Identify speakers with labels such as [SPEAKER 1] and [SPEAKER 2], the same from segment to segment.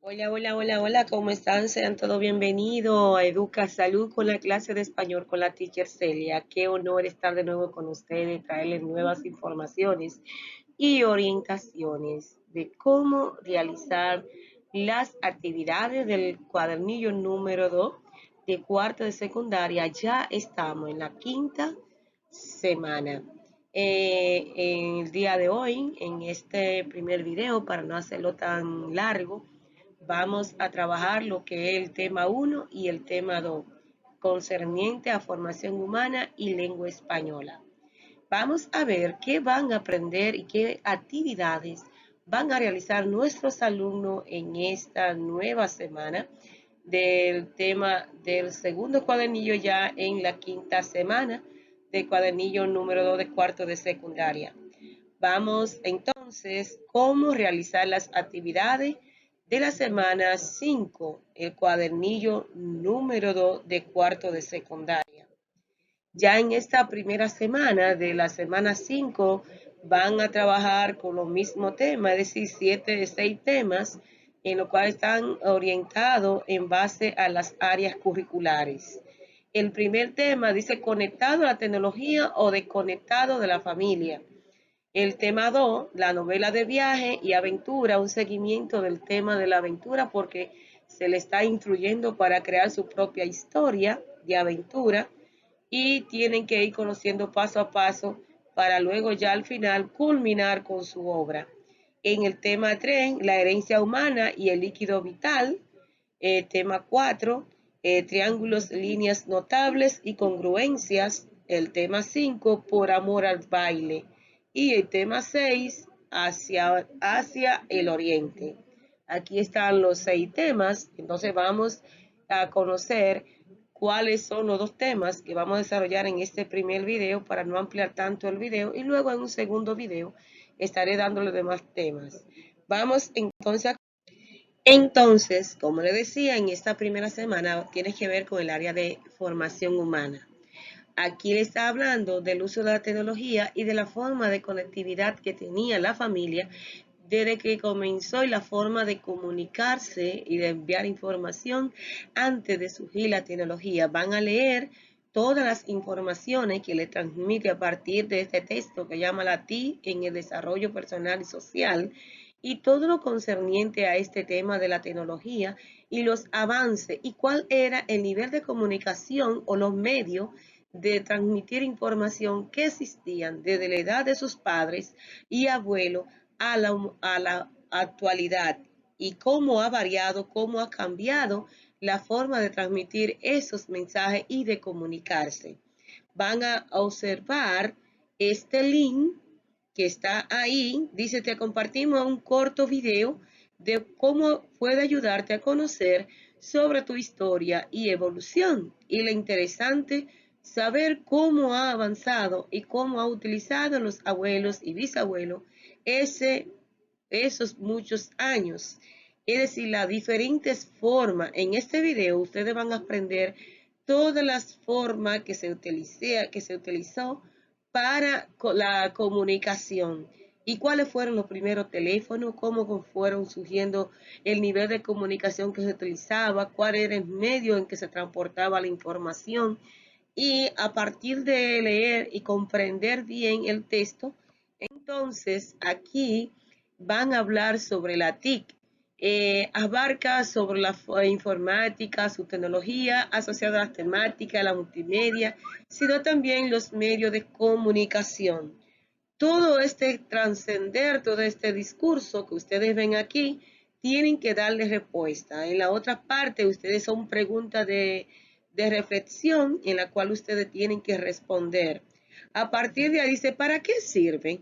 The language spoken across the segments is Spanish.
[SPEAKER 1] Hola, hola, hola, hola, ¿cómo están? Sean todos bienvenidos a Educa Salud con la clase de español con la teacher Celia. Qué honor estar de nuevo con ustedes, traerles nuevas informaciones y orientaciones de cómo realizar las actividades del cuadernillo número 2 de cuarto de secundaria. Ya estamos en la quinta semana. En el día de hoy, en este primer video, para no hacerlo tan largo, vamos a trabajar lo que es el tema 1 y el tema 2, concerniente a formación humana y lengua española. Vamos a ver qué van a aprender y qué actividades van a realizar nuestros alumnos en esta nueva semana del tema del segundo cuadernillo ya en la quinta semana del cuadernillo número 2 de cuarto de secundaria. Vamos entonces cómo realizar las actividades de la semana 5, el cuadernillo número 2 de cuarto de secundaria. Ya en esta primera semana de la semana 5 van a trabajar con los mismos temas, es decir, 7 de 6 temas, en los cuales están orientados en base a las áreas curriculares. El primer tema dice conectado a la tecnología o desconectado de la familia. El tema 2, la novela de viaje y aventura, un seguimiento del tema de la aventura porque se le está instruyendo para crear su propia historia de aventura y tienen que ir conociendo paso a paso para luego ya al final culminar con su obra. En el tema 3, la herencia humana y el líquido vital. Tema 4, triángulos, líneas notables y congruencias. El tema 5, por amor al baile. Y el tema 6, hacia el oriente. Aquí están los 6 temas, entonces vamos a conocer cuáles son los 2 temas que vamos a desarrollar en este primer video para no ampliar tanto el video y luego en un segundo video estaré dando los demás temas. Vamos entonces, como le decía, en esta primera semana tiene que ver con el área de formación humana. Aquí le está hablando del uso de la tecnología y de la forma de conectividad que tenía la familia desde que comenzó y la forma de comunicarse y de enviar información antes de surgir la tecnología. Van a leer todas las informaciones que le transmite a partir de este texto que llama la TI en el desarrollo personal y social y todo lo concerniente a este tema de la tecnología y los avances y cuál era el nivel de comunicación o los medios de transmitir información que existían desde la edad de sus padres y abuelos a la actualidad y cómo ha variado, cómo ha cambiado la forma de transmitir esos mensajes y de comunicarse. Van a observar este link que está ahí, dice, te compartimos un corto video de cómo puede ayudarte a conocer sobre tu historia y evolución. Y lo interesante, saber cómo ha avanzado y cómo ha utilizado los abuelos y bisabuelos esos muchos años. Es decir, las diferentes formas. En este video ustedes van a aprender todas las formas que se utilizó para la comunicación y cuáles fueron los primeros teléfonos, cómo fueron surgiendo el nivel de comunicación que se utilizaba, cuál era el medio en que se transportaba la información y a partir de leer y comprender bien el texto, entonces aquí van a hablar sobre la TIC. Abarca sobre la informática, su tecnología asociada a las temáticas, la multimedia, sino también los medios de comunicación. Todo este trascender, todo este discurso que ustedes ven aquí, tienen que darle respuesta. En la otra parte, ustedes son preguntas de reflexión en la cual ustedes tienen que responder. A partir de ahí dice, ¿para qué sirve?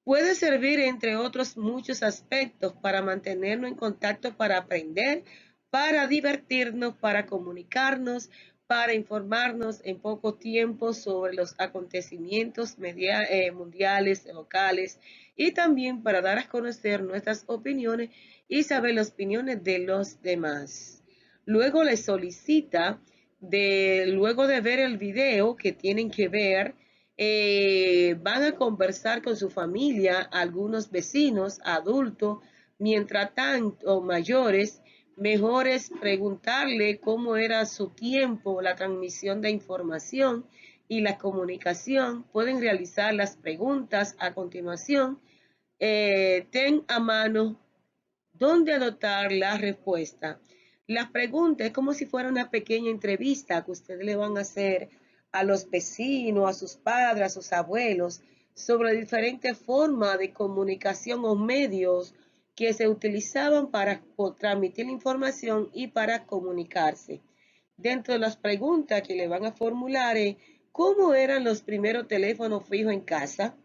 [SPEAKER 1] Puede servir, entre otros muchos aspectos, para mantenernos en contacto, para aprender, para divertirnos, para comunicarnos, para informarnos en poco tiempo sobre los acontecimientos mundiales, locales y también para dar a conocer nuestras opiniones y saber las opiniones de los demás. Luego les solicita, luego de ver el video que tienen que ver, van a conversar con su familia, algunos vecinos, adultos, Mientras tanto, mayores, mejor es preguntarle cómo era su tiempo, la transmisión de información y la comunicación. Pueden realizar las preguntas a continuación. Ten a mano dónde anotar la respuesta. Las preguntas es como si fuera una pequeña entrevista que ustedes le van a hacer a los vecinos, a sus padres, a sus abuelos, sobre diferentes formas de comunicación o medios que se utilizaban para transmitir la información y para comunicarse. Dentro de las preguntas que le van a formular es, ¿cómo eran los primeros teléfonos fijos en casa?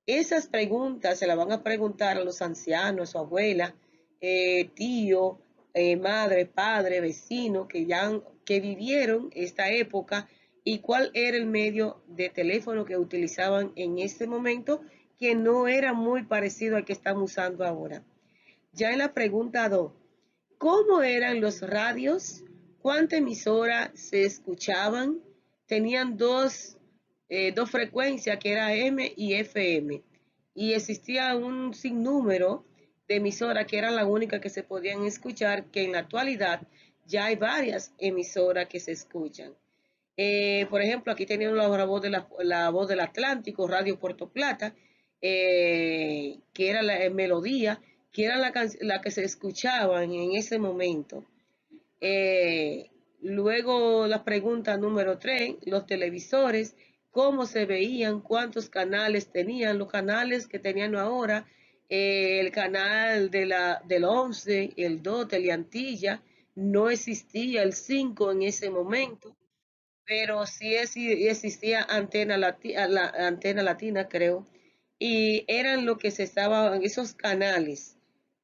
[SPEAKER 1] Esas preguntas se las van a preguntar a los ancianos, su abuela, tío, madre, padre, vecino, que vivieron esta época y cuál era el medio de teléfono que utilizaban en ese momento, que no era muy parecido al que estamos usando ahora. Ya en la pregunta 2, ¿cómo eran los radios? ¿Cuántas emisoras se escuchaban? Tenían dos frecuencias que era M y FM. Y existía un sinnúmero de emisoras que eran la única que se podían escuchar, que en la actualidad ya hay varias emisoras que se escuchan. Por ejemplo, aquí teníamos la voz del Atlántico, Radio Puerto Plata, que era la melodía, que era la que se escuchaban en ese momento. Eh, Luego la pregunta número 3, los televisores, cómo se veían, cuántos canales tenían, los canales que tenían ahora, el canal del 11, el 2, Teleantilla, no existía el 5 en ese momento, pero sí existía antena latina, creo, y eran lo que se estaban, esos canales.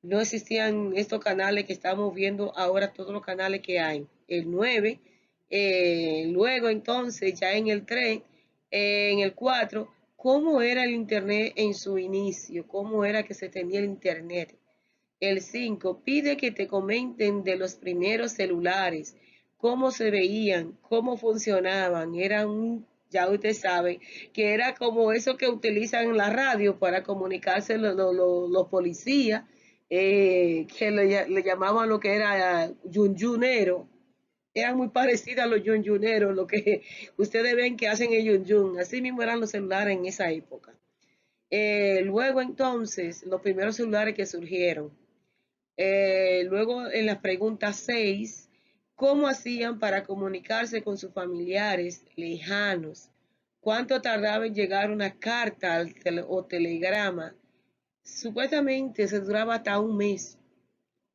[SPEAKER 1] No existían estos canales que estamos viendo ahora, todos los canales que hay. El 9, luego entonces ya en el 3, en el 4, cómo era el internet en su inicio, cómo era que se tenía el internet. El 5 pide que te comenten de los primeros celulares, cómo se veían, cómo funcionaban. Ya usted sabe, que era como eso que utilizan en la radio para comunicarse los policías, que le llamaban lo que era yunyunero. Eran muy parecidas a los yunyuneros, lo que ustedes ven que hacen el yunyun. Así mismo eran los celulares en esa época. Luego entonces, los primeros celulares que surgieron. Luego en la pregunta 6, ¿cómo hacían para comunicarse con sus familiares lejanos? ¿Cuánto tardaba en llegar una carta o telegrama? Supuestamente se duraba hasta un mes,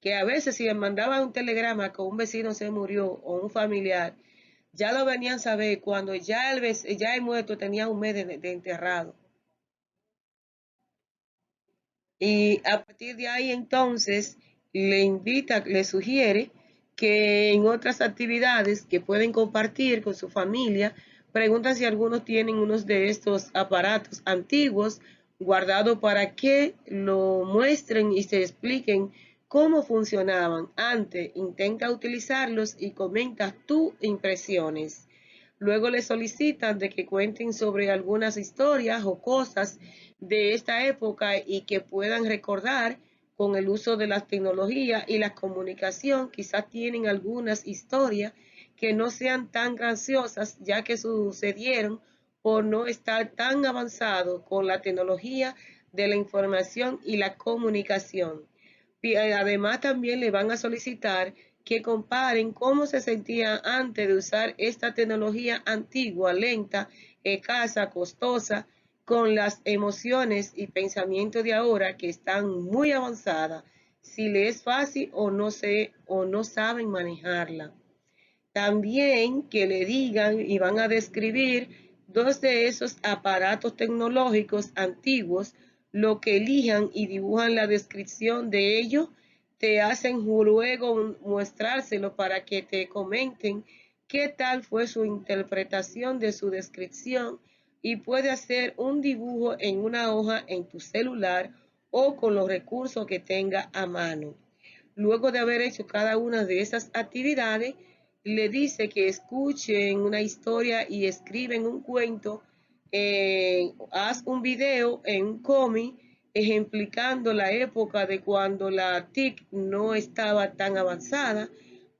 [SPEAKER 1] que a veces si le mandaban un telegrama que un vecino se murió o un familiar, ya lo venían a saber cuando ya el muerto tenía un mes de enterrado. Y a partir de ahí entonces le sugiere que en otras actividades que pueden compartir con su familia, preguntan si algunos tienen unos de estos aparatos antiguos guardados para que lo muestren y se expliquen cómo funcionaban. Antes, intenta utilizarlos y comenta tus impresiones. Luego le solicitan de que cuenten sobre algunas historias o cosas de esta época y que puedan recordar con el uso de la tecnología y la comunicación. Quizás tienen algunas historias que no sean tan graciosas, ya que sucedieron por no estar tan avanzado con la tecnología de la información y la comunicación. Además, también le van a solicitar que comparen cómo se sentía antes de usar esta tecnología antigua, lenta, escasa, costosa, con las emociones y pensamientos de ahora que están muy avanzadas, si le es fácil o no saben manejarla. También que le digan y van a describir dos de esos aparatos tecnológicos antiguos, lo que elijan y dibujan la descripción de ellos, te hacen luego mostrárselo para que te comenten qué tal fue su interpretación de su descripción y puede hacer un dibujo en una hoja en tu celular o con los recursos que tenga a mano. Luego de haber hecho cada una de esas actividades, le dice que escuchen una historia y escriben un cuento, haz un video en un cómic ejemplificando la época de cuando la TIC no estaba tan avanzada.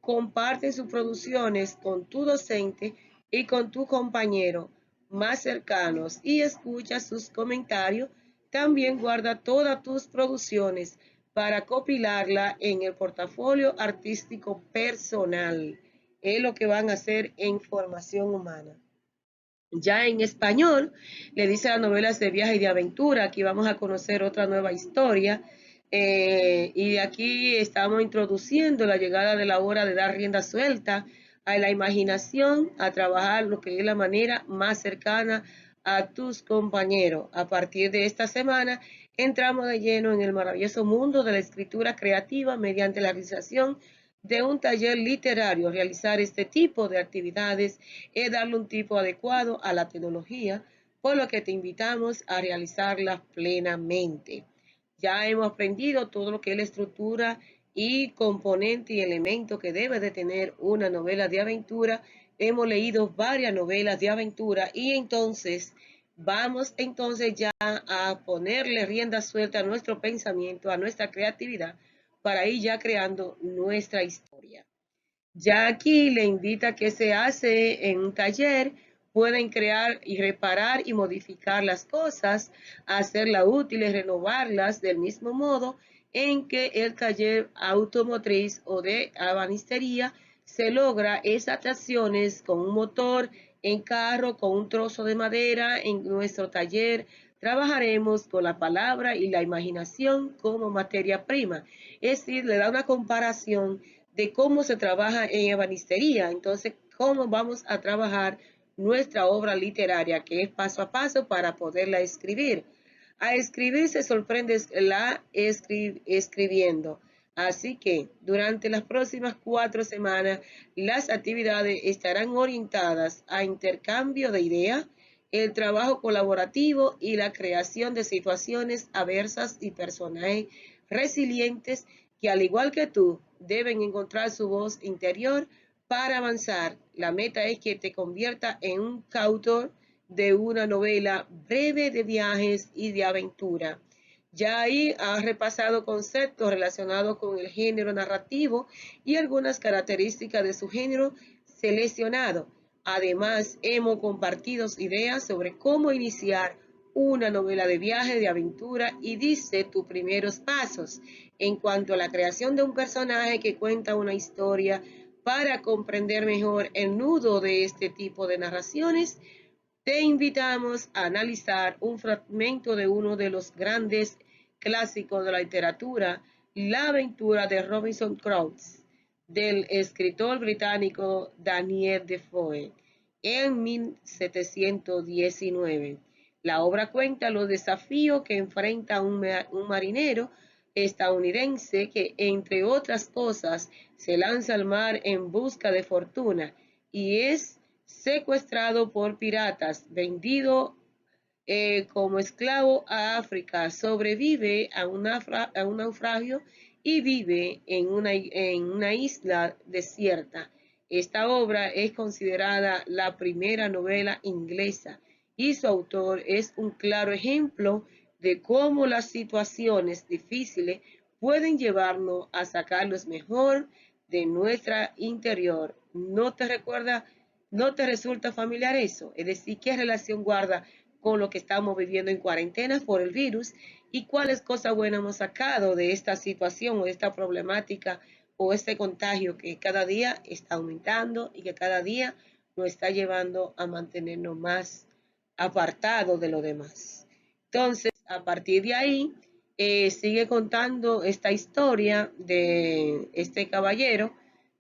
[SPEAKER 1] Comparte sus producciones con tu docente y con tu compañero más cercanos y escucha sus comentarios. También guarda todas tus producciones para compilarla en el portafolio artístico personal. Es lo que van a hacer en formación humana. Ya en español, le dice las novelas de viaje y de aventura. Aquí vamos a conocer otra nueva historia. Y aquí estamos introduciendo la llegada de la hora de dar rienda suelta a la imaginación, a trabajar lo que es la manera más cercana a tus compañeros. A partir de esta semana, entramos de lleno en el maravilloso mundo de la escritura creativa mediante la realización de un taller literario. Realizar este tipo de actividades es darle un tipo adecuado a la tecnología, por lo que te invitamos a realizarlas plenamente. Ya hemos aprendido todo lo que es la estructura y componente y elemento que debe de tener una novela de aventura. Hemos leído varias novelas de aventura y entonces vamos entonces ya a ponerle rienda suelta a nuestro pensamiento, a nuestra creatividad, para ir ya creando nuestra historia. Ya aquí le invita que se hace en un taller, pueden crear y reparar y modificar las cosas, hacerlas útiles, renovarlas del mismo modo en que el taller automotriz o de ebanistería se logra esas acciones con un motor en carro, con un trozo de madera en nuestro taller. Trabajaremos con la palabra y la imaginación como materia prima. Es decir, le da una comparación de cómo se trabaja en ebanistería. Entonces, cómo vamos a trabajar nuestra obra literaria, que es paso a paso para poderla escribir. A escribir se sorprende escribiendo. Así que durante las próximas 4 semanas, las actividades estarán orientadas a intercambio de ideas, el trabajo colaborativo y la creación de situaciones adversas y personajes resilientes que, al igual que tú, deben encontrar su voz interior para avanzar. La meta es que te convierta en un coautor de una novela breve de viajes y de aventura. Ya ahí has repasado conceptos relacionados con el género narrativo y algunas características de su género seleccionado. Además, hemos compartido ideas sobre cómo iniciar una novela de viaje, de aventura y dice tus primeros pasos en cuanto a la creación de un personaje que cuenta una historia. Para comprender mejor el nudo de este tipo de narraciones, te invitamos a analizar un fragmento de uno de los grandes clásicos de la literatura, La aventura de Robinson Crusoe, del escritor británico Daniel Defoe, en 1719. La obra cuenta los desafíos que enfrenta un marinero estadounidense que, entre otras cosas, se lanza al mar en busca de fortuna y es secuestrado por piratas, vendido como esclavo a África, sobrevive a un naufragio y vive en una isla desierta. Esta obra es considerada la primera novela inglesa y su autor es un claro ejemplo de cómo las situaciones difíciles pueden llevarnos a sacarlos mejor de nuestra interior. ¿No te recuerda, no te resulta familiar eso? Es decir, ¿qué relación guarda con lo que estamos viviendo en cuarentena por el virus y cuáles cosas buenas hemos sacado de esta situación o de esta problemática o este contagio que cada día está aumentando y que cada día nos está llevando a mantenernos más apartados de lo demás? Entonces, a partir de ahí, sigue contando esta historia de este caballero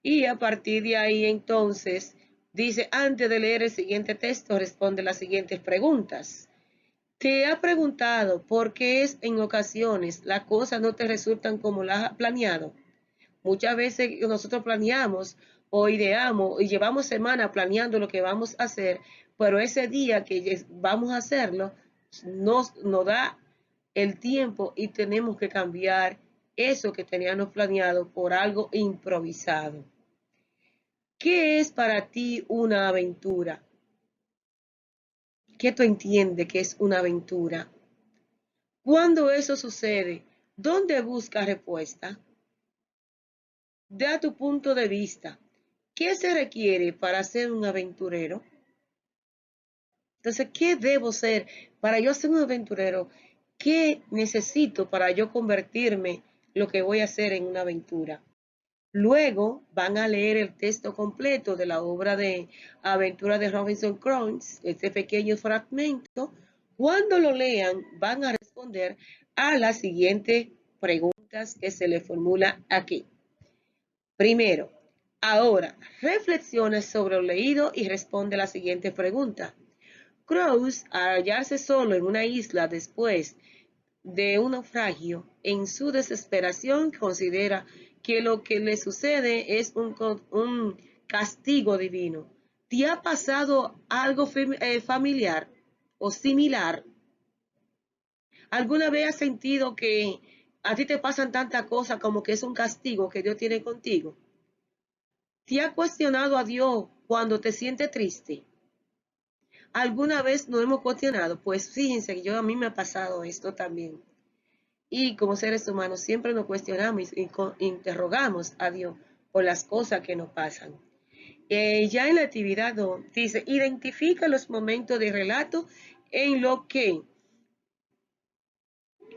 [SPEAKER 1] y a partir de ahí entonces dice, antes de leer el siguiente texto, responde las siguientes preguntas. ¿Te ha preguntado por qué es en ocasiones las cosas no te resultan como las has planeado? Muchas veces nosotros planeamos o ideamos y llevamos semanas planeando lo que vamos a hacer, pero ese día que vamos a hacerlo nos da el tiempo y tenemos que cambiar eso que teníamos planeado por algo improvisado. ¿Qué es para ti una aventura? ¿Qué tú entiendes que es una aventura? Cuando eso sucede, ¿dónde busca respuesta? Da tu punto de vista. ¿Qué se requiere para ser un aventurero? Entonces, ¿qué debo ser para yo ser un aventurero? ¿Qué necesito para yo convertirme lo que voy a hacer en una aventura? Luego van a leer el texto completo de la obra de Aventura de Robinson Crusoe, este pequeño fragmento. Cuando lo lean, van a responder a las siguientes preguntas que se le formula aquí. Primero, ahora reflexiona sobre lo leído y responde la siguiente pregunta. Crusoe, al hallarse solo en una isla después de un naufragio, en su desesperación considera que lo que le sucede es un castigo divino. ¿Te ha pasado algo familiar o similar? ¿Alguna vez has sentido que a ti te pasan tantas cosas como que es un castigo que Dios tiene contigo? ¿Te ha cuestionado a Dios cuando te sientes triste? ¿Alguna vez nos hemos cuestionado? Pues fíjense que a mí me ha pasado esto también. Y como seres humanos siempre nos cuestionamos y interrogamos a Dios por las cosas que nos pasan. Ya en la actividad 2 dice, identifica los momentos de relato en lo que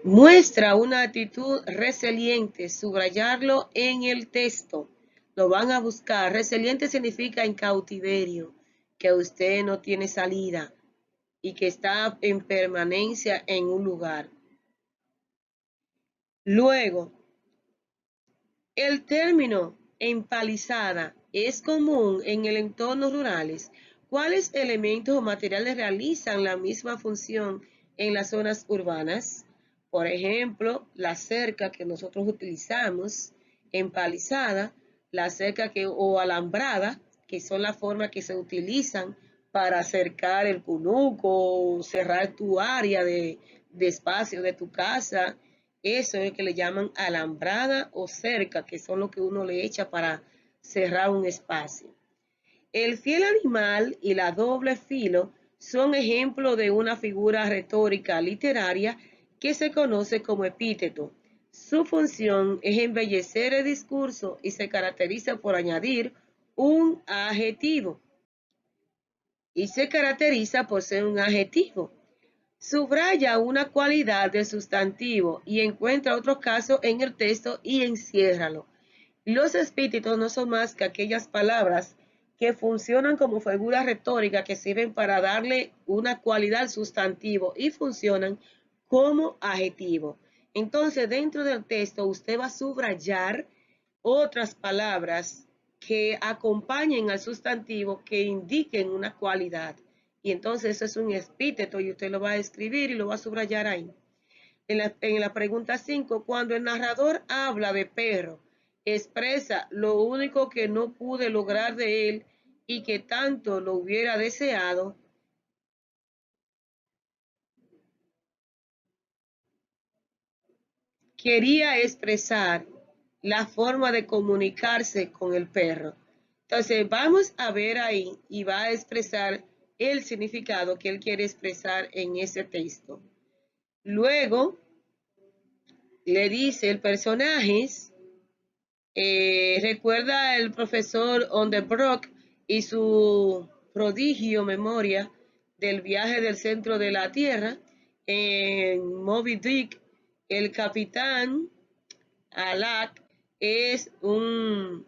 [SPEAKER 1] muestra una actitud resiliente, subrayarlo en el texto. Lo van a buscar. Resiliente significa en cautiverio, que usted no tiene salida y que está en permanencia en un lugar. Luego, el término empalizada es común en el entorno rurales. ¿Cuáles elementos o materiales realizan la misma función en las zonas urbanas? Por ejemplo, la cerca que nosotros utilizamos, empalizada, la cerca o alambrada, que son las formas que se utilizan para cercar el cunuco o cerrar tu área de espacio de tu casa. Eso es lo que le llaman alambrada o cerca, que son lo que uno le echa para cerrar un espacio. El fiel animal y la doble filo son ejemplos de una figura retórica literaria que se conoce como epíteto. Su función es embellecer el discurso y se caracteriza por añadir un adjetivo. Y se caracteriza por ser un adjetivo. Subraya una cualidad del sustantivo y encuentra otro caso en el texto y enciérralo. Los epítetos no son más que aquellas palabras que funcionan como figuras retóricas que sirven para darle una cualidad al sustantivo y funcionan como adjetivo. Entonces, dentro del texto usted va a subrayar otras palabras que acompañen al sustantivo que indiquen una cualidad. Y entonces eso es un epíteto y usted lo va a escribir y lo va a subrayar ahí. En la pregunta 5, cuando el narrador habla de perro, expresa lo único que no pude lograr de él y que tanto lo hubiera deseado. Quería expresar la forma de comunicarse con el perro. Entonces vamos a ver ahí y va a expresar el significado que él quiere expresar en ese texto. Luego le dice el personaje, recuerda el profesor Onderbrock y su prodigio memoria del viaje del centro de la Tierra. En Moby Dick, el capitán Alak es un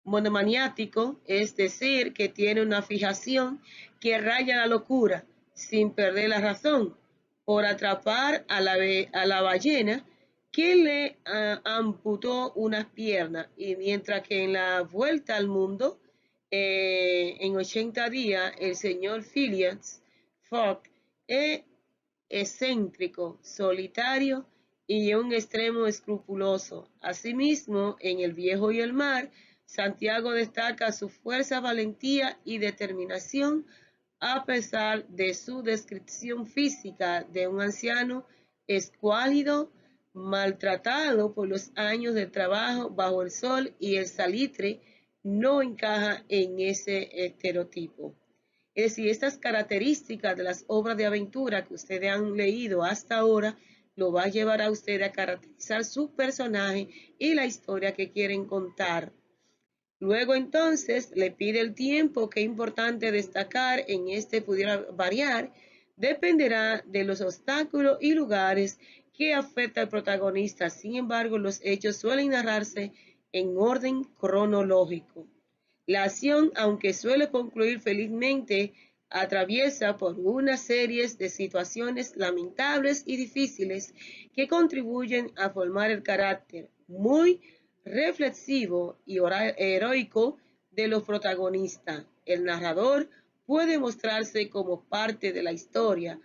[SPEAKER 1] monomaniático, es decir, que tiene una fijación que raya la locura sin perder la razón por atrapar a la ballena que le amputó unas piernas y mientras que en la vuelta al mundo en 80 días el señor Phileas Fogg es excéntrico, solitario y un extremo escrupuloso. Asimismo, en El viejo y el mar, Santiago destaca su fuerza, valentía y determinación a pesar de su descripción física de un anciano escuálido, maltratado por los años de trabajo bajo el sol y el salitre, no encaja en ese estereotipo. Es decir, estas características de las obras de aventura que ustedes han leído hasta ahora lo va a llevar a usted a caracterizar su personaje y la historia que quieren contar. Luego entonces le pide el tiempo, que es importante destacar, en este pudiera variar, dependerá de los obstáculos y lugares que afecta al protagonista. Sin embargo, los hechos suelen narrarse en orden cronológico. La acción, aunque suele concluir felizmente, atraviesa por una serie de situaciones lamentables y difíciles que contribuyen a formar el carácter muy reflexivo y heroico de los protagonistas. El narrador puede mostrarse como parte de la historia,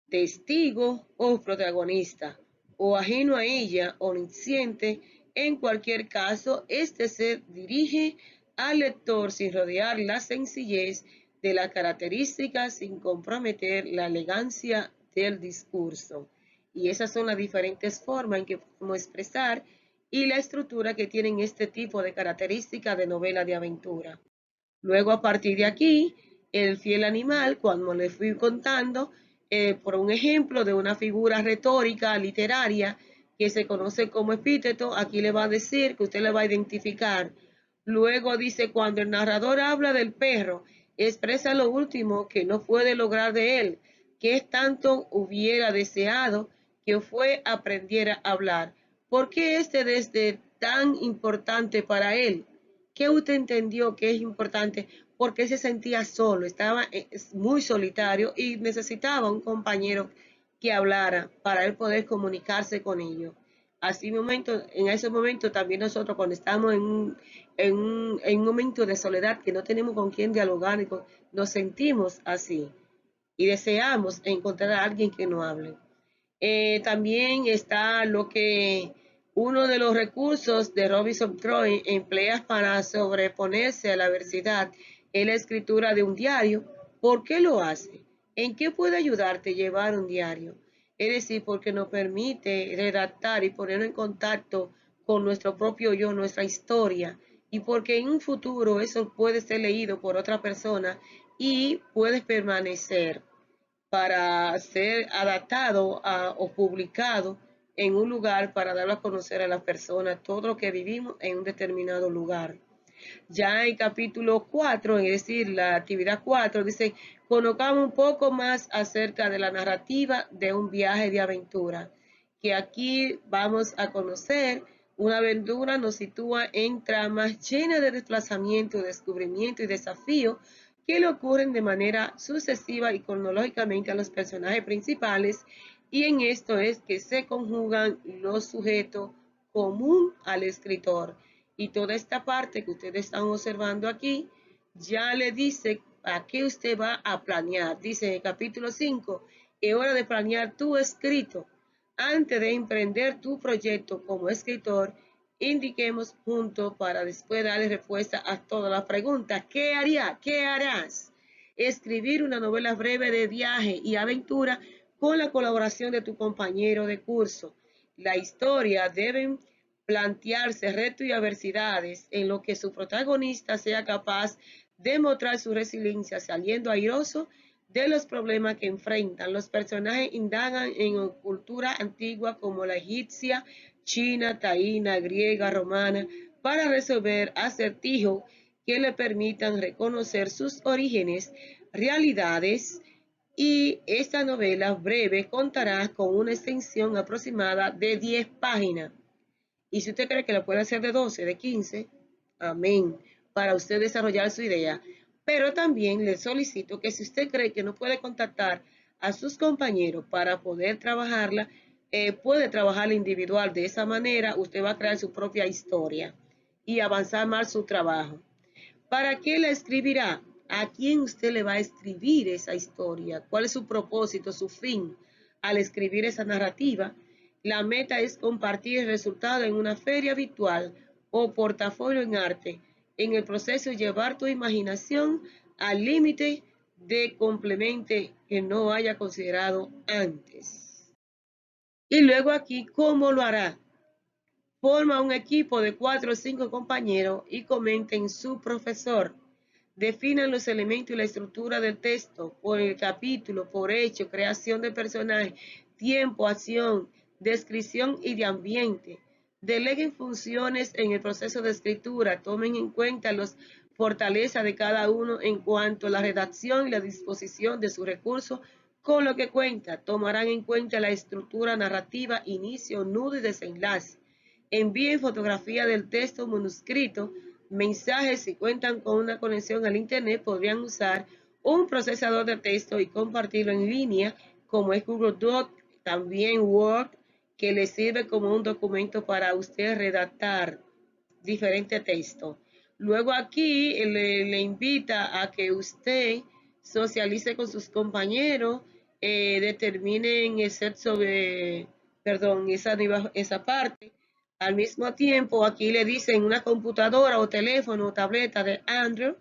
[SPEAKER 1] testigo o protagonista, o ajeno a ella, omnisciente. En cualquier caso, este se dirige al lector sin rodear la sencillez de la característica, sin comprometer la elegancia del discurso. Y esas son las diferentes formas en que podemos expresar y la estructura que tienen este tipo de características de novela de aventura. Luego, a partir de aquí, el fiel animal, cuando le fui contando, por un ejemplo de una figura retórica literaria que se conoce como epíteto, aquí le va a decir que usted le va a identificar. Luego dice, cuando el narrador habla del perro, expresa lo último que no puede lograr de él, que es tanto hubiera deseado que fue aprendiera a hablar. ¿Por qué este desde tan importante para él? ¿Qué usted entendió que es importante? Porque se sentía solo, estaba muy solitario y necesitaba un compañero que hablara para él poder comunicarse con ellos. Así en ese momento también nosotros cuando estamos en un momento de soledad que no tenemos con quién dialogar, nos sentimos así y deseamos encontrar a alguien que nos hable. También está lo que uno de los recursos de Robinson Crusoe emplea para sobreponerse a la adversidad es la escritura de un diario. ¿Por qué lo hace? ¿En qué puede ayudarte llevar un diario? Es decir, porque nos permite redactar y ponernos en contacto con nuestro propio yo, nuestra historia, y porque en un futuro eso puede ser leído por otra persona y puede permanecer para ser adaptado o publicado en un lugar para darlo a conocer a las personas todo lo que vivimos en un determinado lugar. Ya en capítulo 4, es decir, la actividad 4, dice, conozcamos un poco más acerca de la narrativa de un viaje de aventura, que aquí vamos a conocer. Una aventura nos sitúa en tramas llenas de desplazamiento, descubrimiento y desafío que le ocurren de manera sucesiva y cronológicamente a los personajes principales, y en esto es que se conjugan los sujetos común al escritor. Y toda esta parte que ustedes están observando aquí, ya le dice a qué usted va a planear. Dice en el capítulo 5, es hora de planear tu escrito. Antes de emprender tu proyecto como escritor, indiquemos juntos para después darle respuesta a todas las preguntas. ¿Qué haría? ¿Qué harás? Escribir una novela breve de viaje y aventura con la colaboración de tu compañero de curso. La historia debe plantearse retos y adversidades en lo que su protagonista sea capaz de mostrar su resiliencia saliendo airoso de los problemas que enfrentan. Los personajes indagan en cultura antigua como la egipcia, china, taína, griega, romana, para resolver acertijos que le permitan reconocer sus orígenes, realidades, y esta novela breve contará con una extensión aproximada de 10 páginas. Y si usted cree que la puede hacer de 12, de 15, amén, para usted desarrollar su idea. Pero también le solicito que si usted cree que no puede contactar a sus compañeros para poder trabajarla, puede trabajarla individual. De esa manera usted va a crear su propia historia y avanzar más su trabajo. ¿Para qué la escribirá? ¿A quién usted le va a escribir esa historia? ¿Cuál es su propósito, su fin al escribir esa narrativa? La meta es compartir el resultado en una feria virtual o portafolio en arte. En el proceso, llevar tu imaginación al límite de complemente que no haya considerado antes. Y luego aquí, ¿cómo lo hará? Forma un equipo de 4 o 5 compañeros y comenten su profesor. Definan los elementos y la estructura del texto, por el capítulo, por hecho, creación de personajes. tiempo, acción, descripción y de ambiente. Deleguen funciones en el proceso de escritura. Tomen en cuenta las fortalezas de cada uno en cuanto a la redacción y la disposición de sus recursos con lo que cuenta. Tomarán en cuenta la estructura narrativa, inicio, nudo y desenlace. Envíen fotografía del texto manuscrito, mensajes si cuentan con una conexión al Internet, podrían usar un procesador de texto y compartirlo en línea, como es Google Doc, también Word, que le sirve como un documento para usted redactar diferente texto. Luego aquí le invita a que usted socialice con sus compañeros, determinen el sexo de, perdón, esa parte. Al mismo tiempo, aquí le dicen una computadora o teléfono o tableta de Android,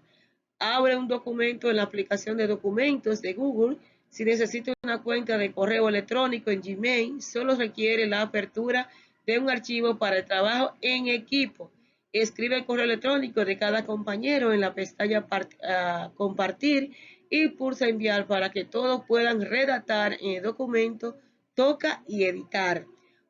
[SPEAKER 1] abre un documento en la aplicación de documentos de Google. Si necesita una cuenta de correo electrónico en Gmail, solo requiere la apertura de un archivo para el trabajo en equipo. Escribe el correo electrónico de cada compañero en la pestaña compartir y pulsa enviar para que todos puedan redactar en el documento. Toca y editar.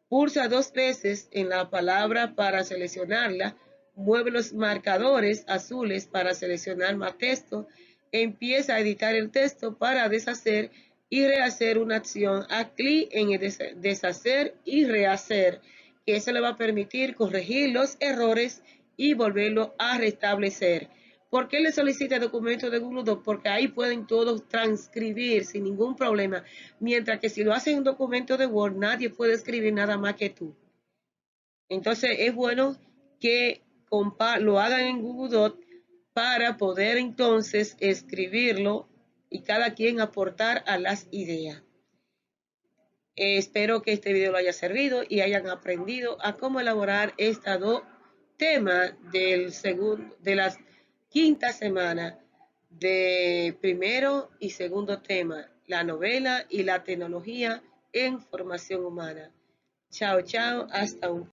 [SPEAKER 1] Pulsa 2 veces en la palabra para seleccionarla. Mueve los marcadores azules para seleccionar más texto. Empieza a editar el texto para deshacer y rehacer una acción. Haz clic en el deshacer y rehacer, que eso le va a permitir corregir los errores y volverlo a restablecer. ¿Por qué le solicita el documento de Google Docs? Porque ahí pueden todos transcribir sin ningún problema. Mientras que si lo hacen en un documento de Word, nadie puede escribir nada más que tú. Entonces es bueno que lo hagan en Google Docs para poder entonces escribirlo y cada quien aportar a las ideas. Espero que este video lo haya servido y hayan aprendido a cómo elaborar estos 2 temas de la quinta semana de primero y segundo tema, la novela y la tecnología en formación humana. Chao, chao, hasta un